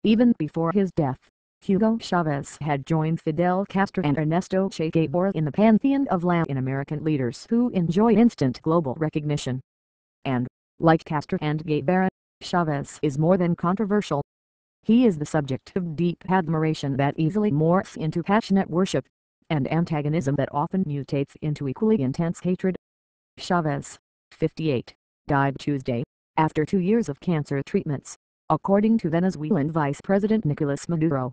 Even before his death, Hugo Chavez had joined Fidel Castro and Ernesto Che Guevara in the pantheon of Latin American leaders who enjoy instant global recognition. And, like Castro and Guevara, Chavez is more than controversial. He is the subject of deep admiration that easily morphs into passionate worship, and antagonism that often mutates into equally intense hatred. Chavez, 58, died Tuesday, after 2 years of cancer treatments, according to Venezuelan Vice President Nicolas Maduro.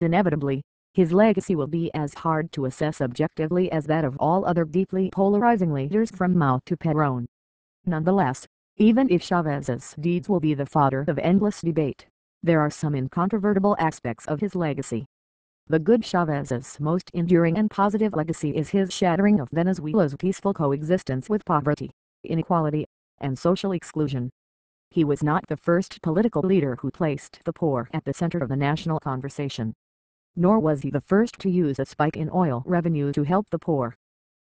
Inevitably, his legacy will be as hard to assess objectively as that of all other deeply polarizing leaders from Mao to Perón. Nonetheless, even if Chávez's deeds will be the fodder of endless debate, there are some incontrovertible aspects of his legacy. The good Chávez's most enduring and positive legacy is his shattering of Venezuela's peaceful coexistence with poverty, inequality, and social exclusion. He was not the first political leader who placed the poor at the center of the national conversation. Nor was he the first to use a spike in oil revenue to help the poor.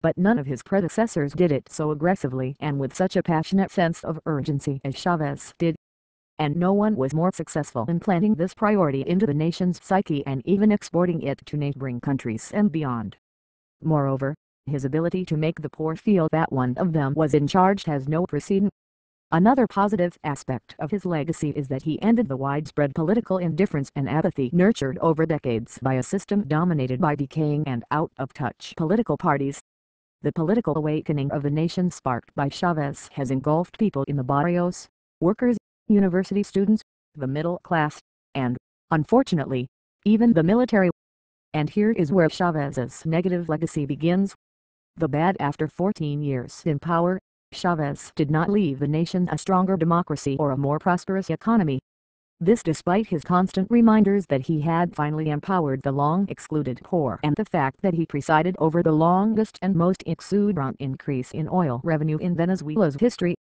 But none of his predecessors did it so aggressively and with such a passionate sense of urgency as Chávez did. And no one was more successful in planting this priority into the nation's psyche and even exporting it to neighboring countries and beyond. Moreover, his ability to make the poor feel that one of them was in charge has no precedent. Another positive aspect of his legacy is that he ended the widespread political indifference and apathy nurtured over decades by a system dominated by decaying and out-of-touch political parties. The political awakening of the nation sparked by Chávez has engulfed people in the barrios, workers, university students, the middle class, and, unfortunately, even the military. And here is where Chávez's negative legacy begins. The bad: after 14 years in power, Chávez did not leave the nation a stronger democracy or a more prosperous economy. This despite his constant reminders that he had finally empowered the long-excluded poor and the fact that he presided over the longest and most exuberant increase in oil revenue in Venezuela's history.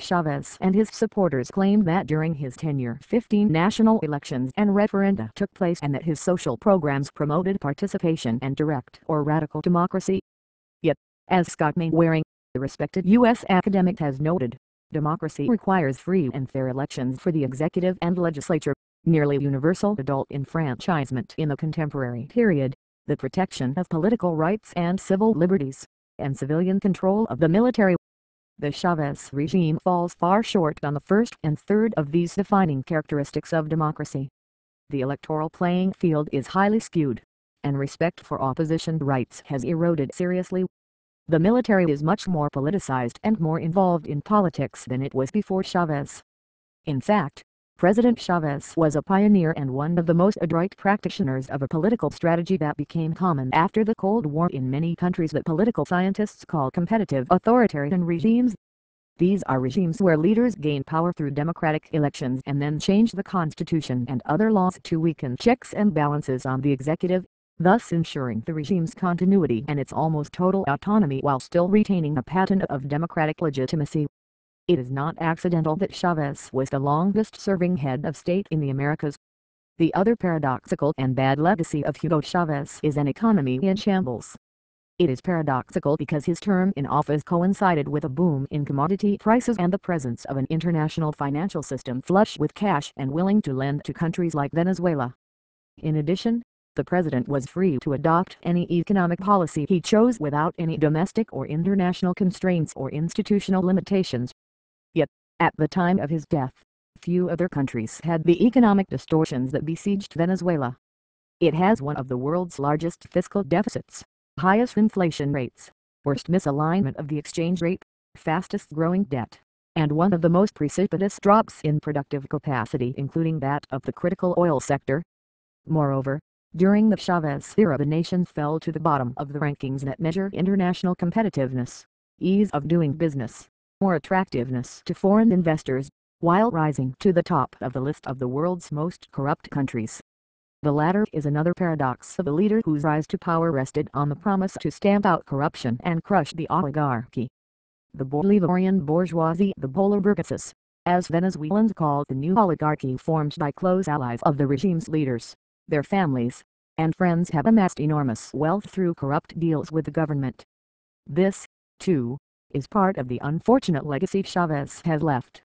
Chávez and his supporters claimed that during his tenure 15 national elections and referenda took place and that his social programs promoted participation and direct or radical democracy. Yet, as Scott Mainwaring, the respected U.S. academic, has noted, democracy requires free and fair elections for the executive and legislature, nearly universal adult enfranchisement in the contemporary period, the protection of political rights and civil liberties, and civilian control of the military. The Chávez regime falls far short on the first and third of these defining characteristics of democracy. The electoral playing field is highly skewed, and respect for opposition rights has eroded seriously. The military is much more politicized and more involved in politics than it was before Chávez. In fact, President Chávez was a pioneer and one of the most adroit practitioners of a political strategy that became common after the Cold War in many countries that political scientists call competitive authoritarian regimes. These are regimes where leaders gain power through democratic elections and then change the constitution and other laws to weaken checks and balances on the executive, thus ensuring the regime's continuity and its almost total autonomy while still retaining a patina of democratic legitimacy. It is not accidental that Chávez was the longest-serving head of state in the Americas. The other paradoxical and bad legacy of Hugo Chávez is an economy in shambles. It is paradoxical because his term in office coincided with a boom in commodity prices and the presence of an international financial system flush with cash and willing to lend to countries like Venezuela. In addition, the president was free to adopt any economic policy he chose without any domestic or international constraints or institutional limitations. Yet, at the time of his death, few other countries had the economic distortions that besieged Venezuela. It has one of the world's largest fiscal deficits, highest inflation rates, worst misalignment of the exchange rate, fastest growing debt, and one of the most precipitous drops in productive capacity, including that of the critical oil sector. Moreover, during the Chávez era the nation fell to the bottom of the rankings that measure international competitiveness, ease of doing business, or attractiveness to foreign investors, while rising to the top of the list of the world's most corrupt countries. The latter is another paradox of a leader whose rise to power rested on the promise to stamp out corruption and crush the oligarchy. The Bolivarian bourgeoisie, the Bolivarianos, as Venezuelans called the new oligarchy formed by close allies of the regime's leaders, their families, and friends, have amassed enormous wealth through corrupt deals with the government. This, too, is part of the unfortunate legacy Chávez has left.